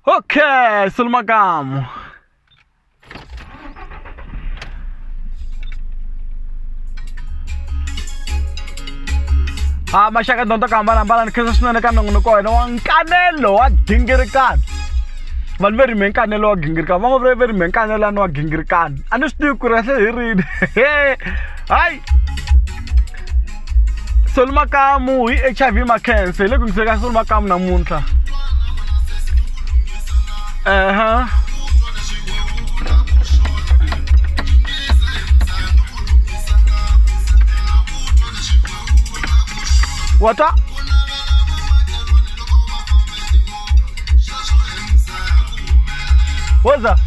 Okay, sulmagamo. Mashaka ndonto kambala nkhensa swinene ka nongonoko wa hina wa Nkanelo wa Gingirikani. Vanhu va rime Nkanelo wa Gingirikani, van'wana va rime Nkanelani wa Gingirikani. A ni swi tivi ku ri hle hi rini. Hayi. Sulmakamu hi HIV MAKHENSE, hi le ku ngiseka sulmakamu namuntlha. What up? What's up?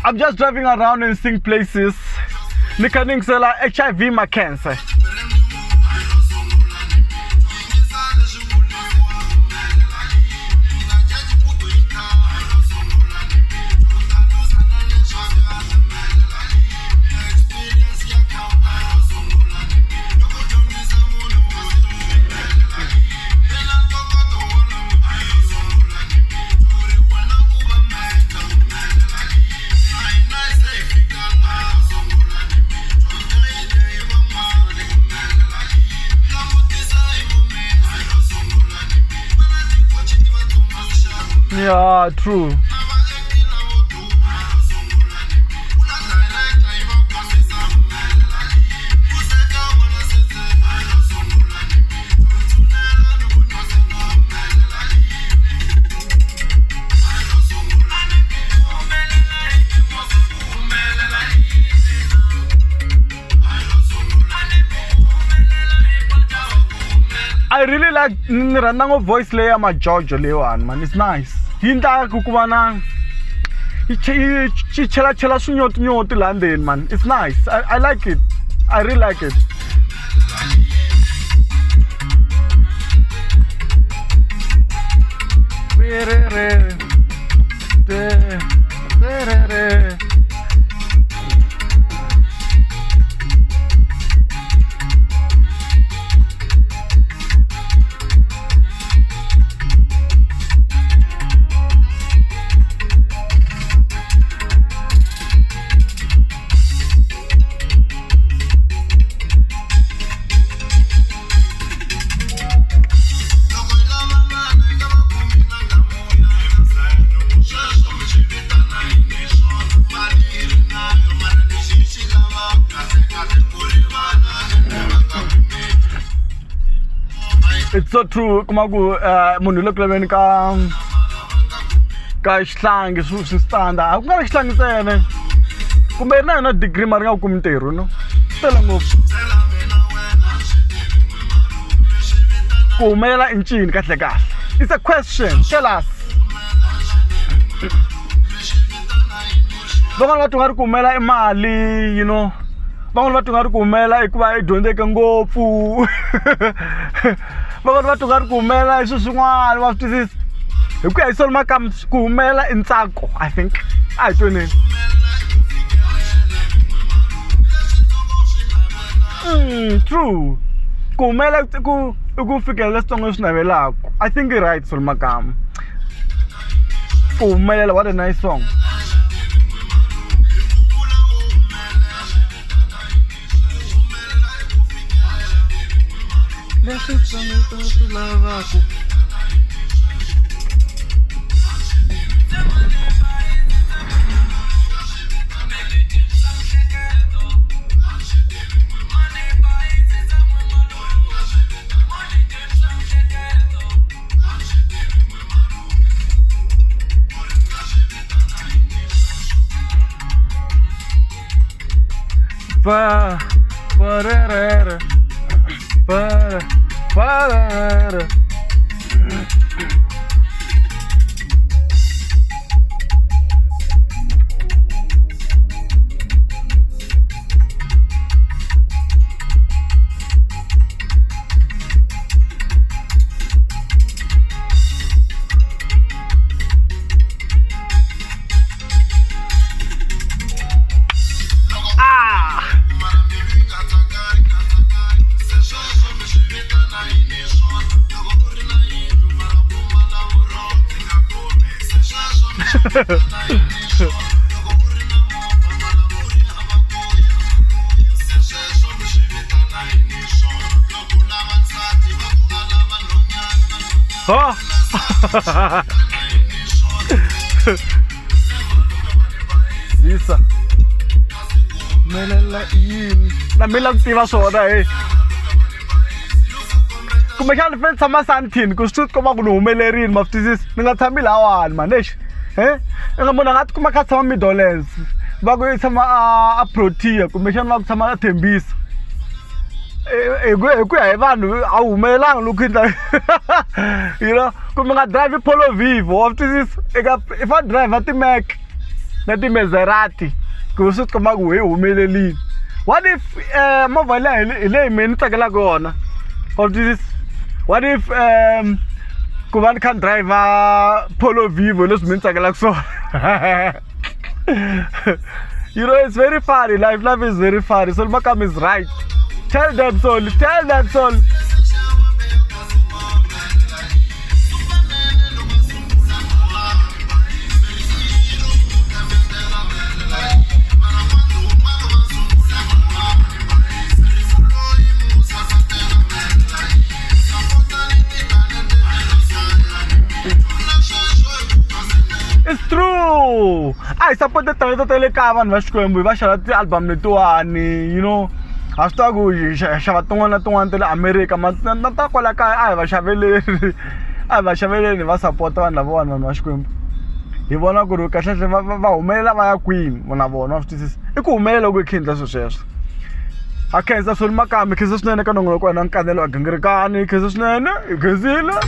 I'm just driving around and seeing places. Nkanelo HIV MAKHENSE. Yeah, true. I really like Randango voice layer my George Lewan, man. It's nice. Hinta kukubana chela sunyoti London, man. It's nice. I like it. I really like it. It's so true. Kumagu munhu lo kuleveni ka xihlangi swi standa. A ku nga ri xihlangi ntsena. Kumbe ri na yona degree mari nga ku kumi ntirho no. Tela ngopfu. Ku humelela i ncini kahle kahle. It's a question. Tell us. Van'wana va tunga ri ku humelela i mali, you know. Van'wana va tunga ri ku humelela i ku va i dyondzeke ngopfu. Van'wana va tunga ri ku humelela i swilo swin'wana va swi twisisa. Hi ku ya hi Sulmakamu ku humelela i ntsako, I think. A hi tweneni. True. Ku humelela ku fikelela switsongo swi navelaka. I think you're right, Sulmakamu. Ku humelela, what a nice song. Leswi tsongo swi lavaka. Oh. Sisa. Humelela yini? Na mina kutiva swona kumbexana ni fanele tshama santhini ku swi tikomba ku ni humelerini mafutwisisi ni nga tshami lawani manexi i nga munhu a nga tikuma kha tshama midolens va ku i tshama a protea kumbexana va ku tshama a thembisa hi ku ya hi vanhu a wu humelelanga loko endla you know kumbe nga drive polo vivo wa twisisa i fa drive ti-Mac na ti-Maserati ku swi tikomba ku hi humelelini. What if movha leyi hi leyi mina ni tsakelaka yona wa twisisa. What if ku va ni kha ni drive polo vivo leswi mina ni tsakelaka swona. You know, it's very funny. Life is very funny. So Makam is right. Tell them so. Tell them so. It's true. I support the telekavan vashkwembu vashala album letiwani, you know. Hasta ku xava tin'wana na tin'wana ta le America na ta kwala kaya a hi va xaveleni va support vanhu lavawani vanhu va Xikwembu. Hi vona ku ri kahle va humelela va ya kwini na vona va swi twisisa. I ku humelela ku hi khendla sweswo. A khensa swilo Makam, khensa swinene ka nongonoko wa hina Nkanelo wa Gingirikani, khensa swinene, hi khensile,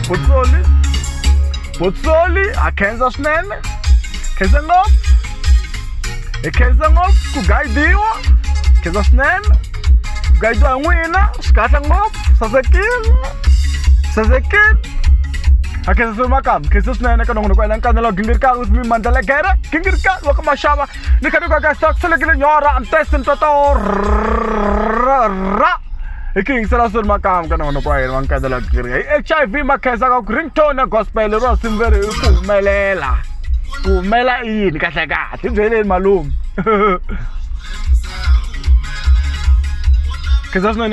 Botsoli, a khensa swinene, khensa ngopfu, hi khensa ngopfu ku guidiwa, khensa swinene, ku guidiwa hi n'wina, swi kahle ngopfu, sasekile. A khensa swilo Makam, khensa swinene ka nongonoko wa hina Nkanelo wa Gingirikani with me Mandela Gere, Gingirikani wa ka Maxava, ni kha ni ku ka stock selekile nyora, I'm testing toto ra. King sala sur Makam ka nongonoko wa hina Nkanelo wa Gingirikani. HIV MAKHENSE ka ku ringtone gospel ro simbere ku humelela. Ku humela yini kahle kahle, byeleni malume.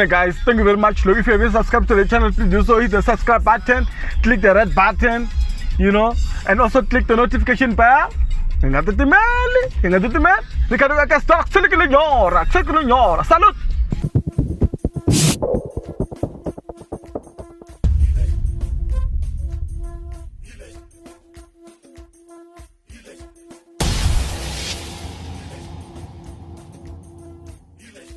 Guys, thank you very much. Look, if you haven't subscribed to the channel, please do so. Hit the subscribe button, click the red button, you know, and also click the notification bell. Ingat itu meli, ingat itu meli. Jika ada stock, silakan nyora, salute.